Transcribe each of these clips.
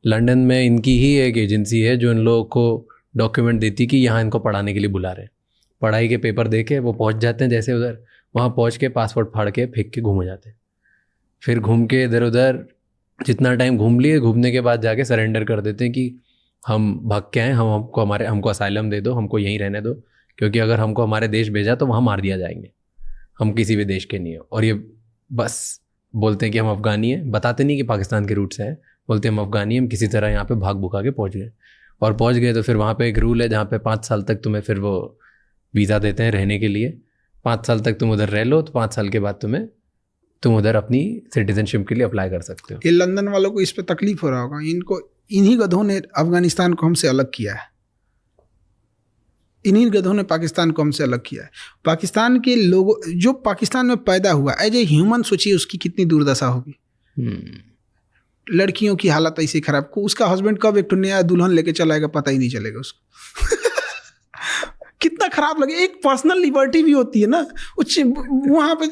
London में इनकी ही एक एजेंसी है जो इन लोगों को डॉक्यूमेंट देती कि यहाँ इनको पढ़ाने के लिए बुला रहे हैं। पढ़ाई के पेपर दे के वो पहुँच जाते हैं जैसे उधर, वहाँ पहुँच के पासपोर्ट फाड़ के फेंक के घूम जाते हैं। फिर घूम के इधर उधर जितना टाइम घूम लिए, घूमने के बाद जाके सरेंडर कर देते हैं कि हम भाग के आए, हमको असाइलम दे दो, हमको यहीं रहने दो, क्योंकि अगर हमको हमारे देश भेजा तो वहाँ मार दिया जाएंगे, हम किसी भी देश के नहीं हो। और ये बस बोलते हैं कि हम अफ़गानी हैं, बताते नहीं कि पाकिस्तान के रूट से हैं, बोलते हैं हम अफ़गानी, हम किसी तरह यहाँ पे भाग भुका के पहुँच गए। और पहुँच गए तो फिर वहाँ पे एक रूल है जहाँ पे 5 साल तक तुम्हें फिर वो वीज़ा देते हैं रहने के लिए। 5 साल तक तुम उधर रह लो तो 5 साल के बाद तुम उधर अपनी सिटीजनशिप के लिए अप्लाई कर सकते हो। ये लंदन वालों को इस पे तकलीफ हो रहा होगा, इन्हीं गधों ने अफगानिस्तान को हमसे अलग किया है, इन्हीं गधों ने पाकिस्तान को हमसे अलग किया है। पाकिस्तान के लोगों, जो पाकिस्तान में पैदा हुआ एज ए ह्यूमन, सोचिए उसकी कितनी दुर्दशा होगी। लड़कियों की हालत ऐसी खराब को, उसका हस्बैंड कब एक नया दुल्हन लेके चलाएगा पता ही नहीं चलेगा उसको। कितना खराब लगे। एक पर्सनल लिबर्टी भी होती है ना, वहाँ पे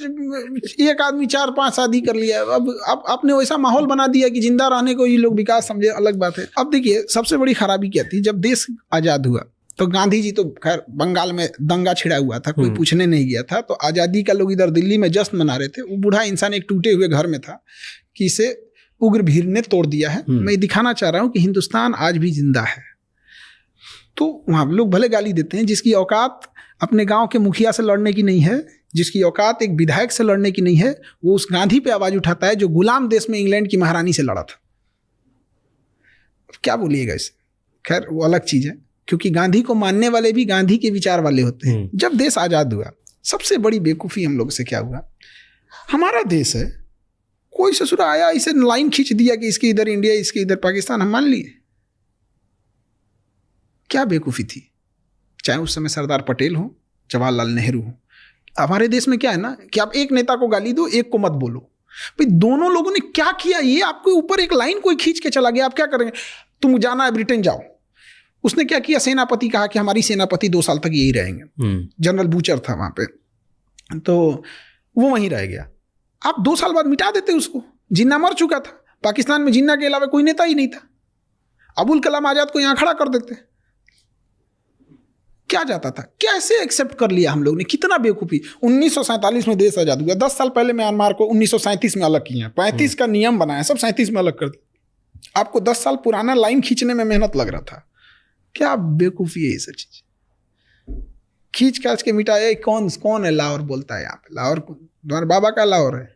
एक आदमी 4-5 शादी कर लिया, अब आपने वैसा माहौल बना दिया कि जिंदा रहने को ये लोग विकास समझे, अलग बात है। अब देखिए सबसे बड़ी खराबी क्या थी, जब देश आज़ाद हुआ तो गांधी जी तो खैर बंगाल में दंगा छिड़ा हुआ था, कोई पूछने नहीं गया था, तो आज़ादी का लोग इधर दिल्ली में जश्न मना रहे थे। वो बूढ़ा इंसान एक टूटे हुए घर में था कि इसे उग्र भीड़ ने तोड़ दिया है। मैं दिखाना चाह रहा हूँ कि हिंदुस्तान आज भी जिंदा है। तो वहाँ लोग भले गाली देते हैं, जिसकी औकात अपने गांव के मुखिया से लड़ने की नहीं है, जिसकी औकात एक विधायक से लड़ने की नहीं है, वो उस गांधी पे आवाज उठाता है जो गुलाम देश में इंग्लैंड की महारानी से लड़ा था। क्या बोलिएगा इसे, खैर वो अलग चीज है, क्योंकि गांधी को मानने वाले भी गांधी के विचार वाले होते हैं। जब देश आजाद हुआ, सबसे बड़ी बेवकूफ़ी हम लोग से क्या हुआ, हमारा देश है, कोई ससुरा आया इसे लाइन खींच दिया कि इसके इधर इंडिया, इसके इधर पाकिस्तान, हम मान लिए। क्या बेवकूफ़ी थी। चाहे उस समय सरदार पटेल हो, जवाहरलाल नेहरू हो। हमारे देश में क्या है ना कि आप एक नेता को गाली दो, एक को मत बोलो। भाई दोनों लोगों ने क्या किया, ये आपके ऊपर एक लाइन कोई खींच के चला गया, आप क्या करेंगे, तुम जाना है ब्रिटेन जाओ। उसने क्या किया, सेनापति कहा कि हमारी सेनापति 2 साल तक यही रहेंगे। जनरल बूचर था वहां पे, तो वो वहीं रह गया। आप 2 साल बाद मिटा देते उसको, जिन्ना मर चुका था। पाकिस्तान में जिन्ना के अलावा कोई नेता ही नहीं था। अबुल कलाम आजाद को यहाँ खड़ा कर देते, क्या जाता था। कैसे एक्सेप्ट कर लिया हम लोग ने, कितना बेवकूफ़ी। 1947 में देश आजाद हुआ, 10 साल पहले म्यांमार को 1937 में अलग किया, 35 का नियम बनाया, सब 37 में अलग कर दिया। आपको 10 साल पुराना लाइन खींचने में मेहनत लग रहा था। क्या बेवकूफ़ी है ये सब चीज, खींच खाच के मिटाया। कौन है लाहौर बोलता है यहाँ पे, लाहौर तुम्हारे बाबा का लाहौर है।